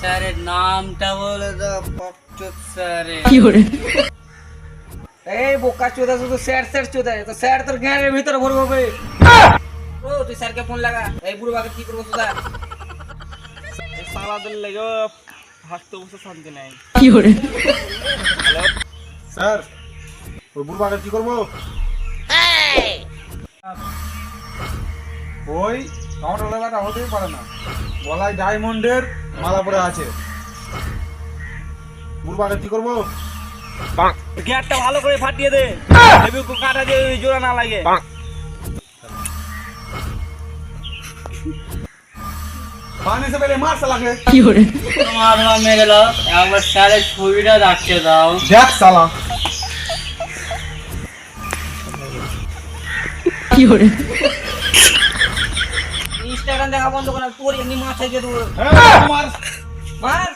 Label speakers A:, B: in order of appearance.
A: স্যারের নামটা বলে দাও পকচোদ স্যারের।
B: এই বোকা চোদা শুধু স্যার স্যার চোদা তো স্যার তোর জ্ঞানের ভিতরে ভরবো বে। ও তুই স্যারকে ফোন লাগা। এই বুড়ো বাকে কি করবো চোদা?
C: এই সালাদের লেগে হাসতে বসে শান্তি নাই।
D: স্যার ওই বুড়ো বাঘের কি করবো? ওই টমেটো লাগাটা হতেই পারে না, গলায় ডায়মন্ডের মালা পরে আছে। বুড়ো বাঘের কি করবো?
C: গিয়ারটা ভালো করে ফাটিয়ে দে, হেবি কাটা দিয়ে জোড়া না লাগে।
D: পানি সে পেলে মার সালাকে।
A: তোমার মা মেরে দাও, একবার স্যারের ছবিটা রাখতে দাও।
D: দেখ সালা।
B: ইনস্টাগ্রাম দেখা বন্ধ করে তোর এমনি মাছ হয়ে যেত।
D: মার।
B: মার